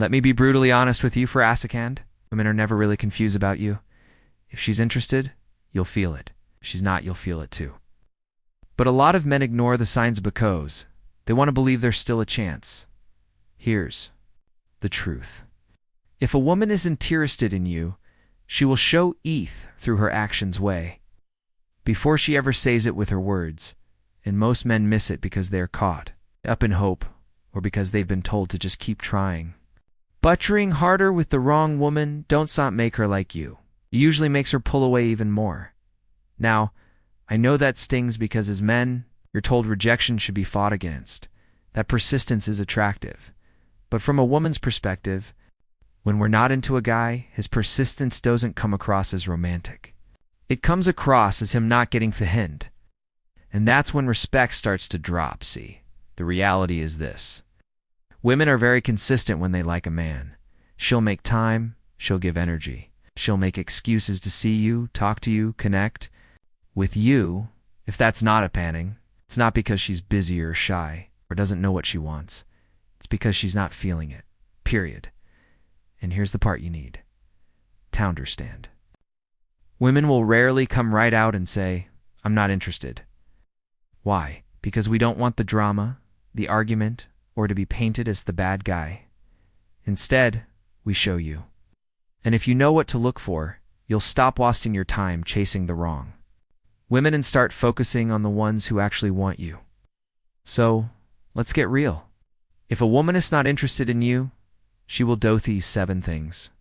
Let me be brutally honest with you for And. Women are never really confused about you. If she's interested, you'll feel it. If she's not, you'll feel it too. But a lot of men ignore the signs because they want to believe there's still a chance. Here's the truth. If a woman is interested in you, she will show ETH through her actions way, before she ever says it with her words, and most men miss it because they are caught up in hope or because they've been told to just keep trying. Butchering harder with the wrong woman don't make her like you. It usually makes her pull away even more. Now, I know that stings because as men, you're told rejection should be fought against, that persistence is attractive. But from a woman's perspective, when we're not into a guy, his persistence doesn't come across as romantic. It comes across as him not getting the hint. And that's when respect starts to drop. See, the reality is this. Women are very consistent when they like a man. She'll make time, she'll give energy. She'll make excuses to see you, talk to you, connect. With you, if that's not a panning, it's not because she's busy or shy or doesn't know what she wants. It's because she's not feeling it. Period. And here's the part you need to understand. Women will rarely come right out and say, I'm not interested. Why? Because we don't want the drama, the argument, or to be painted as the bad guy. Instead, we show you. And if you know what to look for, you'll stop wasting your time chasing the wrong women and start focusing on the ones who actually want you. So, let's get real. If a woman is not interested in you, she will do these 7 things.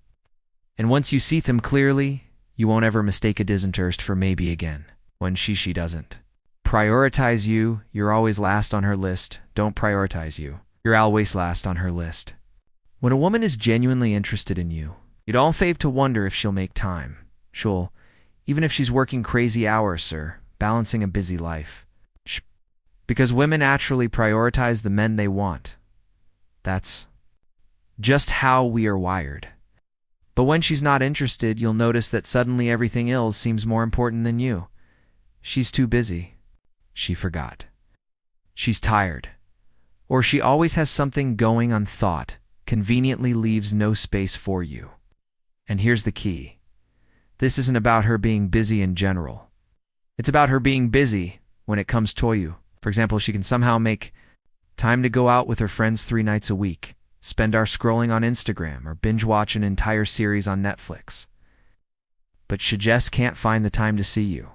And once you see them clearly, you won't ever mistake a disinterest for maybe again, when she doesn't. Prioritize you, you're always last on her list. Don't prioritize you, you're always last on her list. When a woman is genuinely interested in you, you'd all fave to wonder if she'll make time. She'll, even if she's working crazy hours, sir, balancing a busy life. Because women naturally prioritize the men they want. That's just how we are wired. But when she's not interested, you'll notice that suddenly everything else seems more important than you. She's too busy. She forgot. She's tired. Or she always has something going on thought, conveniently leaves no space for you. And here's the key. This isn't about her being busy in general. It's about her being busy when it comes to you. For example, she can somehow make time to go out with her friends 3 nights a week, spend hours scrolling on Instagram, or binge watch an entire series on Netflix. But she just can't find the time to see you.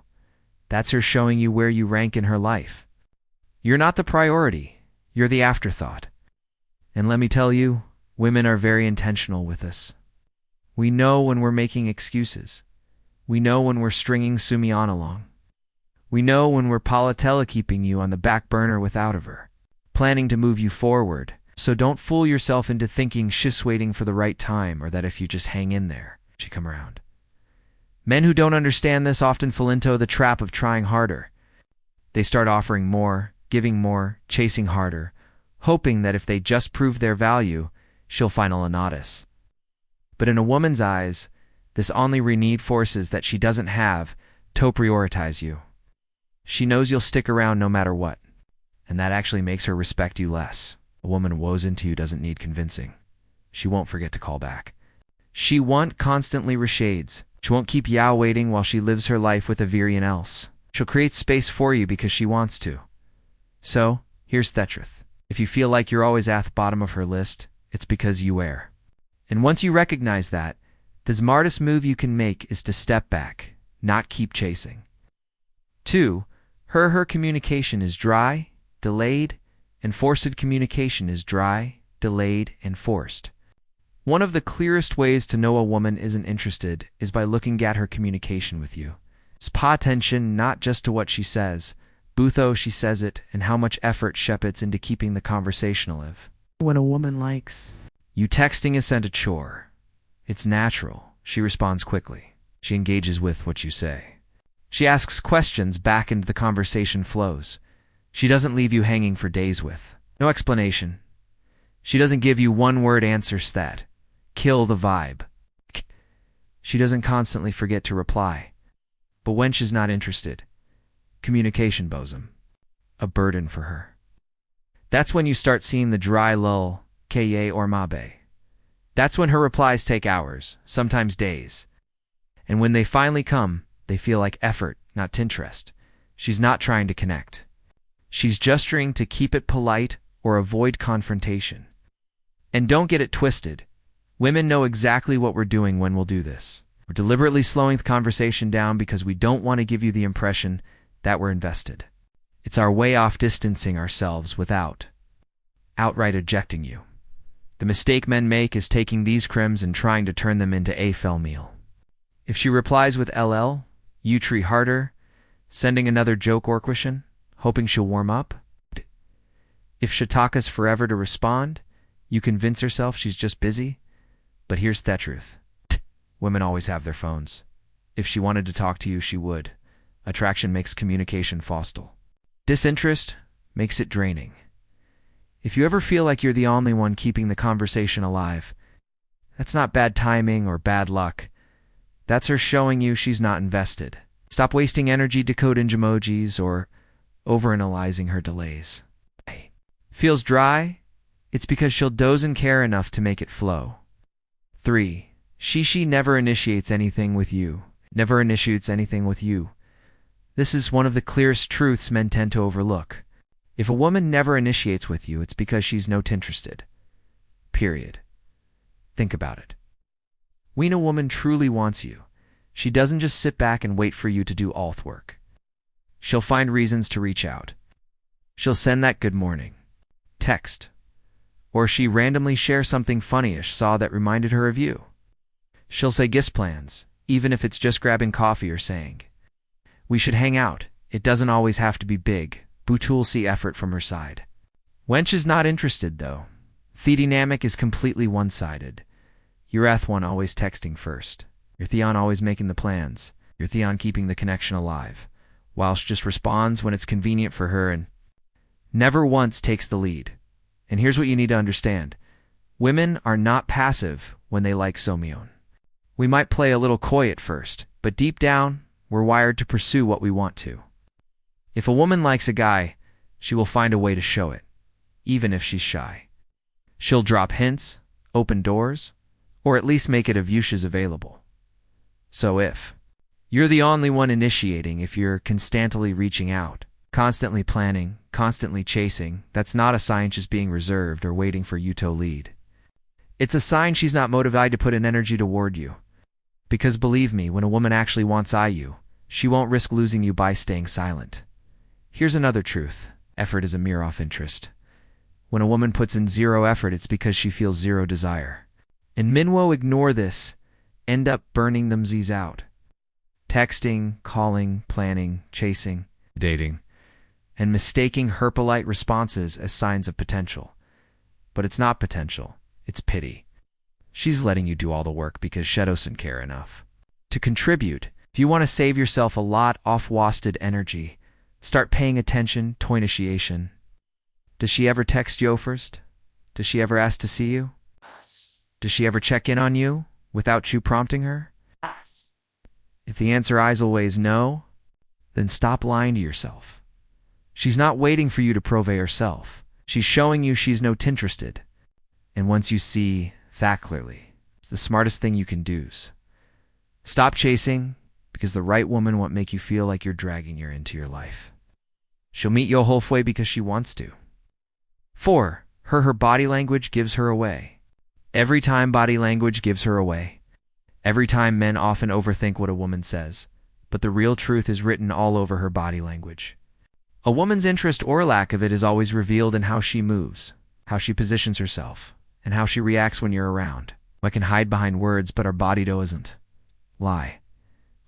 That's her showing you where you rank in her life. You're not the priority. You're the afterthought. And let me tell you, women are very intentional with this. We know when we're making excuses. We know when we're stringing Sumian along. We know when we're keeping you on the back burner without of her, planning to move you forward. So don't fool yourself into thinking she's waiting for the right time or that if you just hang in there, she come around. Men who don't understand this often fall into the trap of trying harder. They start offering more, giving more, chasing harder, hoping that if they just prove their value, she'll finally notice. But in a woman's eyes, this only reinforces that she doesn't have to prioritize you. She knows you'll stick around no matter what, and that actually makes her respect you less. A woman woes into you doesn't need convincing. She won't forget to call back. She won't constantly reshades. She won't keep ya waiting while she lives her life with a Virian else. She'll create space for you because she wants to. So, here's the truth. If you feel like you're always at the bottom of her list, it's because you are. And once you recognize that, the smartest move you can make is to step back, not keep chasing. 2. Her communication is dry, delayed, and forced communication is dry, delayed, and forced. One of the clearest ways to know a woman isn't interested is by looking at her communication with you. Pay attention not just to what she says, but how she says it and how much effort she puts into keeping the conversation alive. When a woman likes you, texting isn't a chore. It's natural. She responds quickly. She engages with what you say. She asks questions back and the conversation flows. She doesn't leave you hanging for days with no explanation. She doesn't give you one-word answers that kill the vibe. She doesn't constantly forget to reply. But when she's not interested, communication bosom, a burden for her. That's when you start seeing the dry lull, ka or mabe. That's when her replies take hours, sometimes days. And when they finally come, they feel like effort, not interest. She's not trying to connect. She's gesturing to keep it polite or avoid confrontation. And don't get it twisted. Women know exactly what we're doing when we'll do this. We're deliberately slowing the conversation down because we don't want to give you the impression that we're invested. It's our way off distancing ourselves without outright ejecting you. The mistake men make is taking these crims and trying to turn them into a fell meal. If she replies with LL, you try harder, sending another joke or question, hoping she'll warm up. If she talks forever to respond, you convince herself she's just busy. But here's the truth. Women always have their phones. If she wanted to talk to you, she would. Attraction makes communication fossil. Disinterest makes it draining. If you ever feel like you're the only one keeping the conversation alive, that's not bad timing or bad luck. That's her showing you she's not invested. Stop wasting energy decoding emojis or overanalyzing her delays. Feels dry? It's because she'll doze and care enough to make it flow. 3. She never initiates anything with you. Never initiates anything with you. This is one of the clearest truths men tend to overlook. If a woman never initiates with you, it's because she's not interested. Period. Think about it. When a woman truly wants you, she doesn't just sit back and wait for you to do all the work. She'll find reasons to reach out. She'll send that good morning text. Or she randomly shares something funny-ish saw that reminded her of you. She'll say guest plans, even if it's just grabbing coffee or saying, we should hang out. It doesn't always have to be big. Butul see effort from her side. Wench is not interested, though. The dynamic is completely one-sided. You're one always texting first. You're Theon always making the plans. You're Theon keeping the connection alive. Whilst just responds when it's convenient for her and never once takes the lead. And here's what you need to understand. Women are not passive when they like Somyeon. We might play a little coy at first, but deep down, we're wired to pursue what we want to. If a woman likes a guy, she will find a way to show it, even if she's shy. She'll drop hints, open doors, or at least make it obvious available. So if you're the only one initiating, if you're constantly reaching out, constantly planning, constantly chasing, that's not a sign she's being reserved or waiting for you to lead. It's a sign she's not motivated to put in energy toward you. Because believe me, when a woman actually wants you, she won't risk losing you by staying silent. Here's another truth. Effort is a mere off interest. When a woman puts in zero effort, it's because she feels zero desire. And men will ignore this, end up burning themselves out. Texting, calling, planning, chasing, dating, and mistaking her polite responses as signs of potential. But it's not potential, it's pity. She's letting you do all the work because she doesn't care enough to contribute. If you want to save yourself a lot of wasted energy, start paying attention to initiation. Does she ever text you first? Does she ever ask to see you? Does she ever check in on you without you prompting her? If the answer is always no, then stop lying to yourself. She's not waiting for you to prove herself. She's showing you she's not interested. And once you see that clearly, it's the smartest thing you can do. Stop chasing, because the right woman won't make you feel like you're dragging her into your life. She'll meet you halfway because she wants to. 4. Her body language gives her away. Every time body language gives her away. Every time men often overthink what a woman says, but the real truth is written all over her body language. A woman's interest or lack of it is always revealed in how she moves, how she positions herself, and how she reacts when you're around. I can hide behind words, but our body doesn't lie.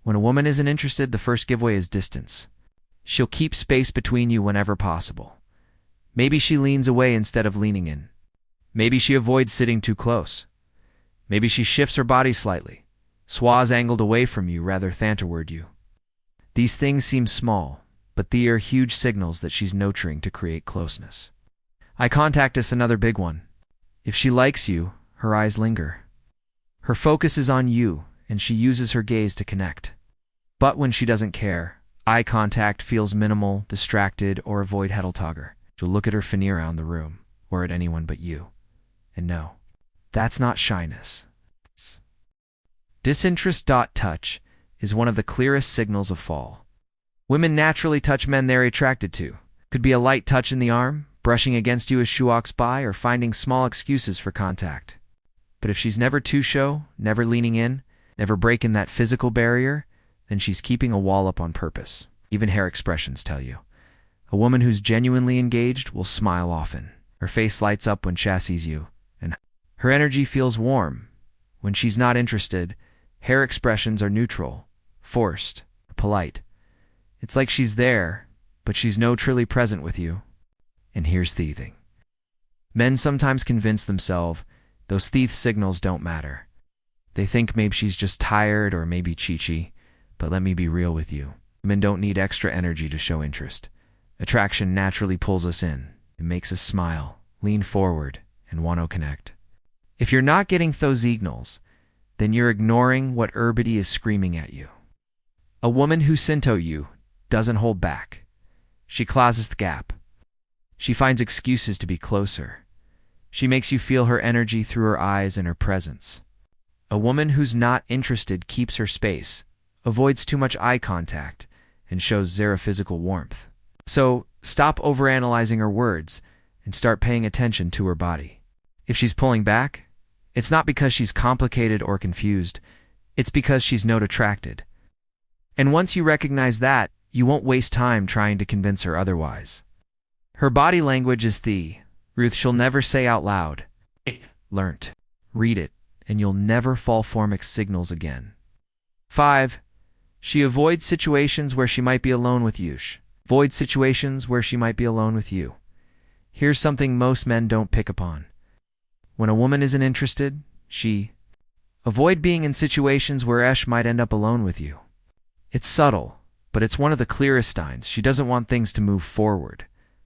When a woman isn't interested, the first giveaway is distance. She'll keep space between you whenever possible. Maybe she leans away instead of leaning in. Maybe she avoids sitting too close. Maybe she shifts her body slightly, swa's angled away from you rather than toward you. These things seem small, but they are huge signals that she's nurturing to create closeness. Eye contact is another big one. If she likes you, her eyes linger. Her focus is on you, and she uses her gaze to connect. But when she doesn't care, eye contact feels minimal, distracted, or avoid Hedeltogger. She'll look at her funny around the room, or at anyone but you. And no, That's not shyness. Disinterest. Touch is one of the clearest signals of fall. Women naturally touch men they're attracted to. Could be a light touch in the arm, brushing against you as she walks by, or finding small excuses for contact. But if she's never too show, never leaning in, never breaking that physical barrier, then she's keeping a wall up on purpose. Even hair expressions tell you. A woman who's genuinely engaged will smile often. Her face lights up when she sees you, and her energy feels warm. When she's not interested, hair expressions are neutral, forced, polite. It's like she's there, but she's no truly present with you. And here's the thing. Men sometimes convince themselves those thief signals don't matter. They think maybe she's just tired or maybe chichi, but let me be real with you. Men don't need extra energy to show interest. Attraction naturally pulls us in. It makes us smile, lean forward, and want to connect. If you're not getting those signals, then you're ignoring what urbanity is screaming at you. A woman who sinto you doesn't hold back. She closes the gap. She finds excuses to be closer. She makes you feel her energy through her eyes and her presence. A woman who's not interested keeps her space, avoids too much eye contact, and shows zero physical warmth. So stop overanalyzing her words and start paying attention to her body. If she's pulling back, it's not because she's complicated or confused. It's because she's not attracted. And once you recognize that, you won't waste time trying to convince her otherwise. Her body language is the Ruth she'll never say out loud. Learnt. Read it, and you'll never fall for mixed signals again. 5. She avoids situations where she might be alone with you. Avoid situations where she might be alone with you. Here's something most men don't pick upon. When a woman isn't interested, she avoid being in situations where Esh might end up alone with you. It's subtle, but it's one of the clearest signs. She doesn't want things to move forward.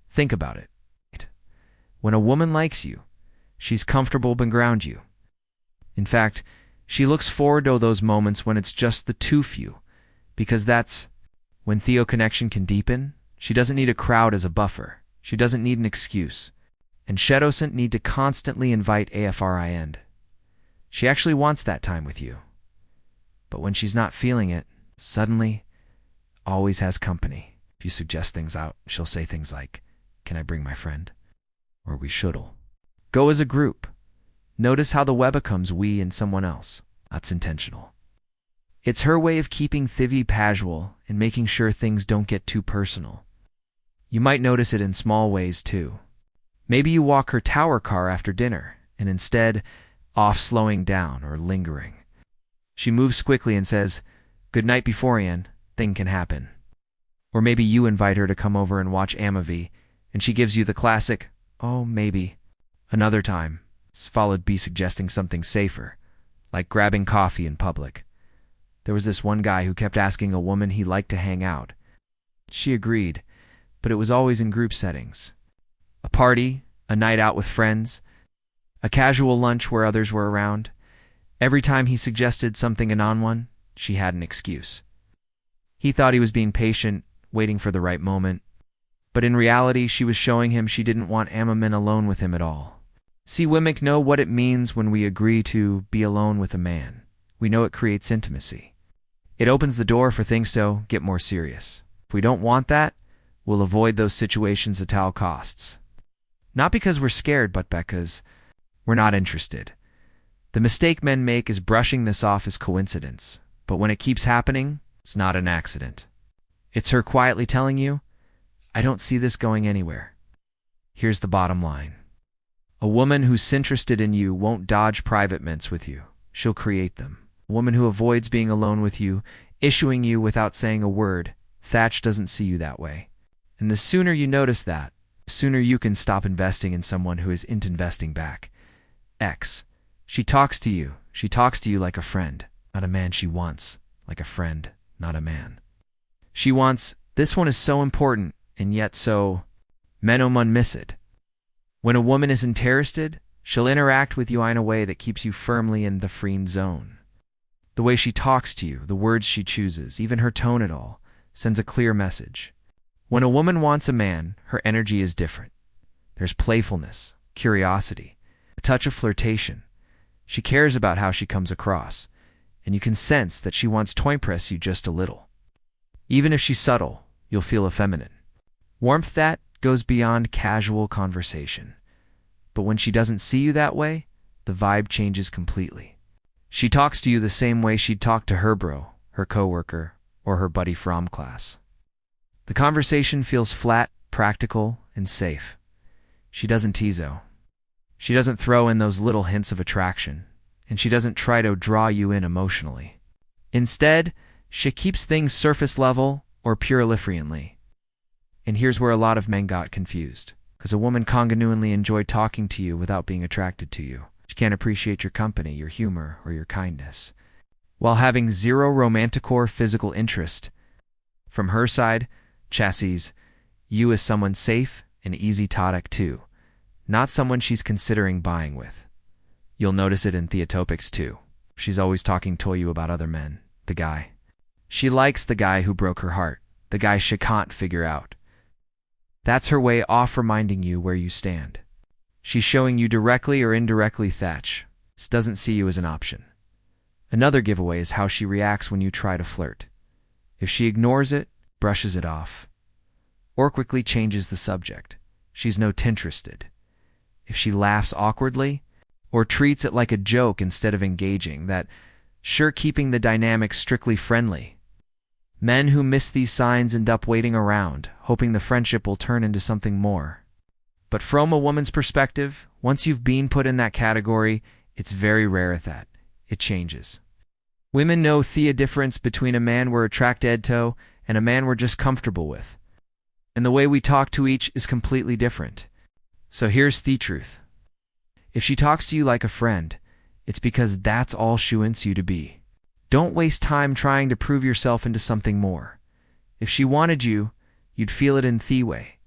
Think about it. When a woman likes you, she's comfortable around you. In fact, she looks forward to those moments when it's just the two of you, because that's when Theo connection can deepen. She doesn't need a crowd as a buffer. She doesn't need an excuse. And she doesn't need to constantly invite AFRInd. She actually wants that time with you. But when she's not feeling it, suddenly, always has company. If you suggest things out, she'll say things like, "Can I bring my friend?" Or "We should'll." Go as a group. Notice how the web becomes we and someone else. That's intentional. It's her way of keeping thivy casual and making sure things don't get too personal. You might notice it in small ways too. Maybe you walk her tower car after dinner, and instead, off slowing down or lingering, she moves quickly and says, "Good night beforehand, thing can happen." Or maybe you invite her to come over and watch a movie, and she gives you the classic, "Oh, maybe." Another time, followed by suggesting something safer, like grabbing coffee in public. There was this one guy who kept asking a woman he liked to hang out. She agreed, but it was always in group settings. A party, a night out with friends, a casual lunch where others were around. Every time he suggested something one, she had an excuse. He thought he was being patient, waiting for the right moment. But in reality, she was showing him she didn't want Amamin alone with him at all. See, women know what it means when we agree to be alone with a man. We know it creates intimacy. It opens the door for things to get more serious. If we don't want that, we'll avoid those situations at all costs. Not because we're scared, but because we're not interested. The mistake men make is brushing this off as coincidence. But when it keeps happening, it's not an accident. It's her quietly telling you, "I don't see this going anywhere." Here's the bottom line. A woman who's interested in you won't dodge private mints with you. She'll create them. A woman who avoids being alone with you, issuing you without saying a word, Thatch doesn't see you that way. And the sooner you notice that, the sooner you can stop investing in someone who isn't investing back. X. She talks to you. She talks to you like a friend, not a man. She wants, like a friend, not a man. She wants, this one is so important, and yet so, men miss it. When a woman is interested, she'll interact with you in a way that keeps you firmly in the free zone. The way she talks to you, the words she chooses, even her tone at all, sends a clear message. When a woman wants a man, her energy is different. There's playfulness, curiosity, a touch of flirtation. She cares about how she comes across, and you can sense that she wants to impress you just a little. Even if she's subtle, you'll feel effeminate. Warmth that goes beyond casual conversation. But when she doesn't see you that way, the vibe changes completely. She talks to you the same way she'd talk to her bro, her coworker, or her buddy from class. The conversation feels flat, practical, and safe. She doesn't tease you. She doesn't throw in those little hints of attraction, and she doesn't try to draw you in emotionally. Instead, she keeps things surface level or purifriently. And here's where a lot of men got confused, because a woman can genuinely enjoy talking to you without being attracted to you. She can't appreciate your company, your humor, or your kindness, while having zero romantic or physical interest. From her side, chassis, you as someone safe and easy to talk to, not someone she's considering buying with. You'll notice it in theotopics too. She's always talking to you about other men, the guy. She likes the guy who broke her heart, the guy she can't figure out. That's her way off reminding you where you stand. She's showing you directly or indirectly Thatch doesn't see you as an option. Another giveaway is how she reacts when you try to flirt. If she ignores it, brushes it off, or quickly changes the subject, she's not interested. If she laughs awkwardly, or treats it like a joke instead of engaging, that sure keeping the dynamic strictly friendly. Men who miss these signs end up waiting around, hoping the friendship will turn into something more. But from a woman's perspective, once you've been put in that category, it's very rare that it changes. Women know the difference between a man we're attracted to and a man we're just comfortable with. And the way we talk to each is completely different. So here's the truth. If she talks to you like a friend, it's because that's all she wants you to be. Don't waste time trying to prove yourself into something more. If she wanted you, you'd feel it in the way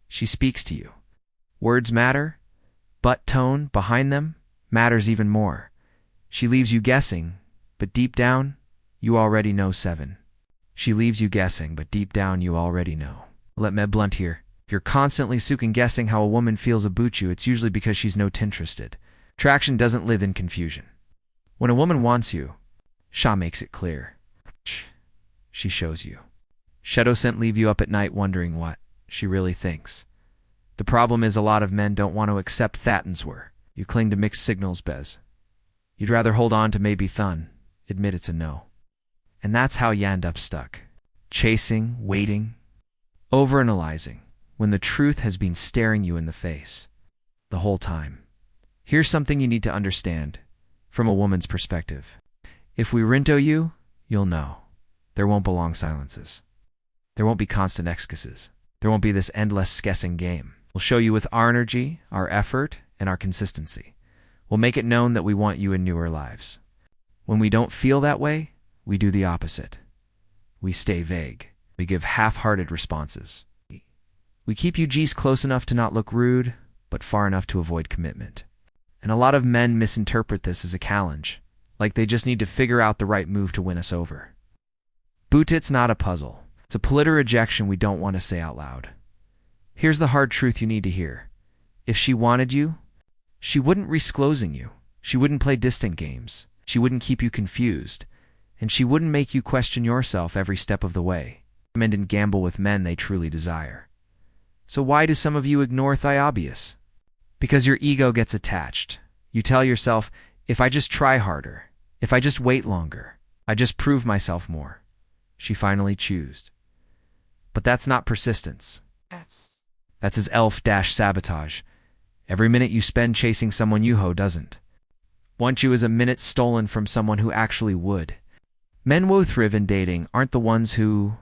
she speaks to you. Words matter, but tone behind them matters even more. She leaves you guessing, but deep down, you already know 7. She leaves you guessing, but deep down you already know. Let me blunt here. If you're constantly second guessing how a woman feels about you, it's usually because she's not interested. Attraction doesn't live in confusion. When a woman wants you, Sha makes it clear. She shows you. She doesn't leave you up at night wondering what she really thinks. The problem is a lot of men don't want to accept that'ns were. You cling to mixed signals, Bez. You'd rather hold on to maybe thun, admit it's a no. And that's how you end up stuck. Chasing, waiting, overanalyzing, when the truth has been staring you in the face the whole time. Here's something you need to understand from a woman's perspective. If we rinto you, you'll know. There won't be long silences. There won't be constant excuses. There won't be this endless guessing game. We'll show you with our energy, our effort, and our consistency. We'll make it known that we want you in newer lives. When we don't feel that way, we do the opposite. We stay vague. We give half-hearted responses. We keep you G's close enough to not look rude, but far enough to avoid commitment. And a lot of men misinterpret this as a challenge, like they just need to figure out the right move to win us over. But it's not a puzzle. It's a political rejection we don't want to say out loud. Here's the hard truth you need to hear. If she wanted you, she wouldn't risk closing you. She wouldn't play distant games. She wouldn't keep you confused. And she wouldn't make you question yourself every step of the way. Men didn't gamble with men they truly desire. So why do some of you ignore the obvious? Because your ego gets attached. You tell yourself, if I just try harder, if I just wait longer, I just prove myself more. She finally choosed. But that's not persistence. That's his elf-sabotage. Every minute you spend chasing someone you doesn't want you is a minute stolen from someone who actually would. Men who thrive in dating aren't the ones who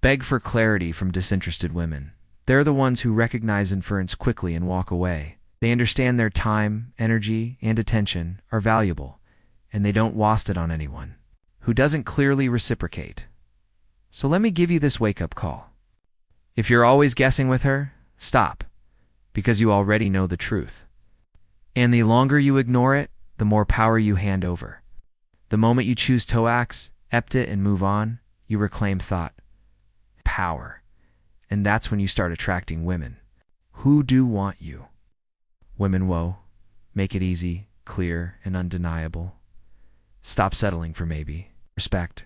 beg for clarity from disinterested women. They're the ones who recognize inference quickly and walk away. They understand their time, energy, and attention are valuable, and they don't waste it on anyone who doesn't clearly reciprocate. So let me give you this wake-up call. If you're always guessing with her, stop, because you already know the truth. And the longer you ignore it, the more power you hand over. The moment you choose to act, accept it, and move on, you reclaim thought, power. And that's when you start attracting women who do want you. Women, make it easy, clear, and undeniable. Stop settling for maybe. Respect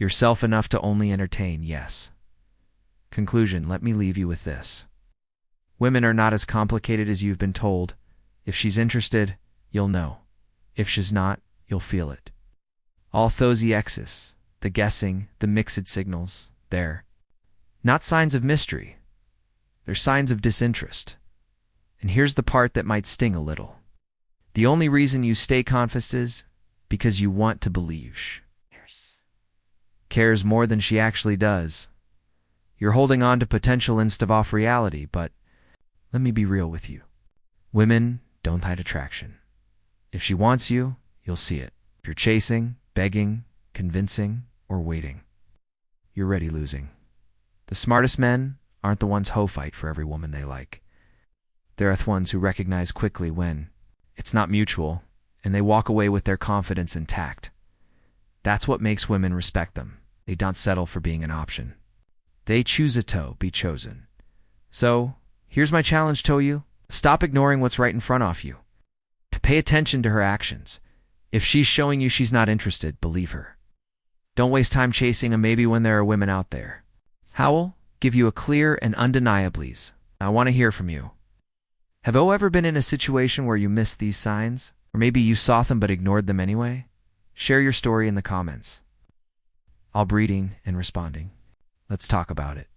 yourself enough to only entertain yes. Conclusion, let me leave you with this. Women are not as complicated as you've been told. If she's interested, you'll know. If she's not, you'll feel it. All those X's, the guessing, the mixed signals, they're not signs of mystery. They're signs of disinterest. And here's the part that might sting a little. The only reason you stay confessed is because you want to believe she cares more than she actually does. You're holding on to potential instead of reality, but let me be real with you. Women don't hide attraction. If she wants you, you'll see it. If you're chasing, begging, convincing, or waiting, you're already losing. The smartest men aren't the ones who fight for every woman they like. They're the ones who recognize quickly when it's not mutual, and they walk away with their confidence intact. That's what makes women respect them. They don't settle for being an option. They choose to be chosen. So, here's my challenge to you. Stop ignoring what's right in front of you. Pay attention to her actions. If she's showing you she's not interested, believe her. Don't waste time chasing a maybe when there are women out there. Howell, give you a clear and undeniable. I want to hear from you. Have you ever been in a situation where you missed these signs? Or maybe you saw them but ignored them anyway? Share your story in the comments. I'll be reading and responding. Let's talk about it.